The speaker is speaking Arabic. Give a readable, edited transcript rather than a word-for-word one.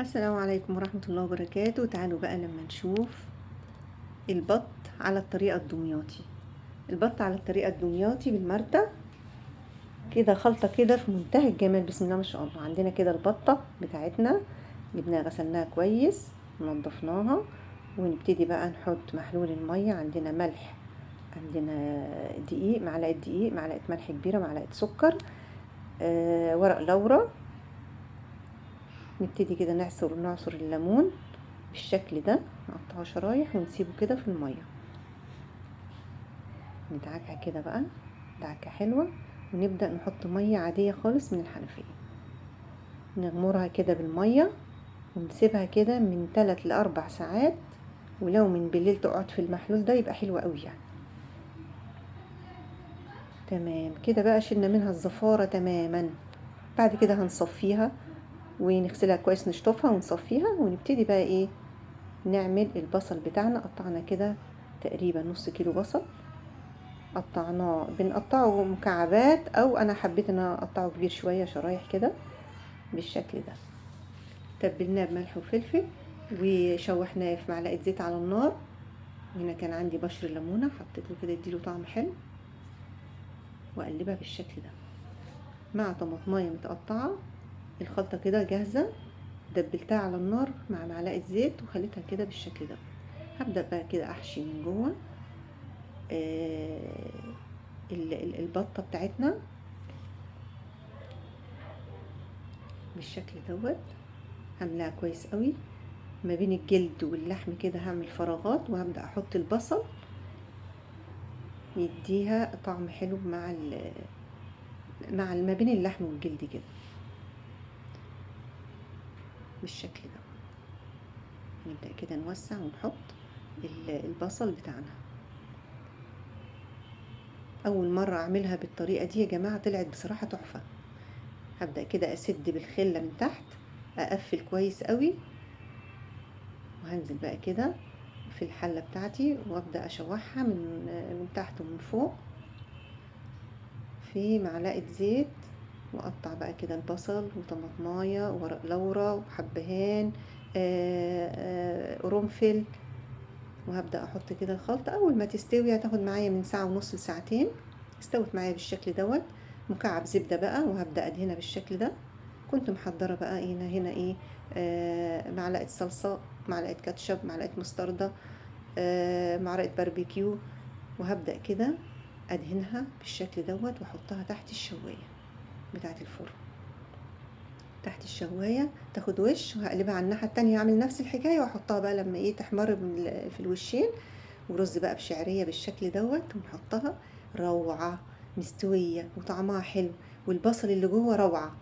السلام عليكم ورحمة الله وبركاته. تعالوا بقى لما نشوف البط على الطريقة الدمياطي. البط على الطريقة الدمياطي بالمرتة كده، خلطة كده في منتهى الجمال. بسم الله ما شاء الله. عندنا كده البطة بتاعتنا، جبناها غسلناها كويس ونضفناها، ونبتدي بقى نحط محلول المية. عندنا ملح، عندنا دقيق، معلقة دقيق، معلقة ملح كبيرة، معلقة سكر، ورق لورا. نبتدي كده نعصر الليمون بالشكل ده، نقطعه شرايح ونسيبه كده في المية. ندعكها كده بقى دعكة حلوة، ونبدأ نحط مية عادية خالص من الحنفية، نغمرها كده بالمية ونسيبها كده من 3 ل4 ساعات. ولو من بالليل تقعد في المحلول ده يبقى حلو قوي يعني. تمام كده بقى، شلنا منها الزفارة تماما. بعد كده هنصفيها ونغسلها كويس، نشطفها ونصفيها، ونبتدي بقى ايه، نعمل البصل بتاعنا. قطعنا كده تقريبا نص كيلو بصل، قطعناه، بنقطعه مكعبات، او انا حبيت ان انا اقطعه كبير شويه شرايح كده بالشكل ده. تبلناه بملح وفلفل وشوحناه في معلقه زيت على النار. هنا كان عندي بشر ليمونه، حطيت له كده اديله طعم حلو، واقلبها بالشكل ده مع طماطمايه متقطعه. الخلطه كده جاهزه، دبلتها على النار مع معلقه زيت وخليتها كده بالشكل ده. هبدا بقى كده احشي من جوه البطه بتاعتنا بالشكل دوت. هملاها كويس قوي ما بين الجلد واللحم كده، هعمل فراغات وهبدأ احط البصل يديها طعم حلو مع ما بين اللحم والجلد كده بالشكل ده. نبدأ كده نوسع ونحط البصل بتاعنا. اول مرة اعملها بالطريقة دي يا جماعة، طلعت بصراحة تحفة. هبدأ كده اسد بالخلة من تحت، اقفل كويس قوي، وهنزل بقى كده في الحلة بتاعتي وابدأ اشوحها من تحت ومن فوق في معلقة زيت. واقطع بقى كده البصل وطماطمايه وورق لورا وحبهان، قرنفل، وهبدأ احط كده الخلطة. اول ما تستوي هتاخد معايا من ساعة ونص لساعتين. استوت معايا بالشكل دوت. مكعب زبدة بقى وهبدأ ادهنها بالشكل ده. كنت محضرة بقى هنا ايه، معلقة صلصة، معلقة كاتشب، معلقة مستردة، معلقة باربيكيو. وهبدأ كده ادهنها بالشكل دوت واحطها تحت الشواية بتاعة الفرن. تحت الشواية تاخد وش، وهقلبها على الناحية التانية، اعمل نفس الحكاية واحطها بقى لما ايه تحمر في الوشين. ورز بقى بشعرية بالشكل دوت ونحطها. روعة، مستوية وطعمها حلو، والبصل اللي جوه روعة.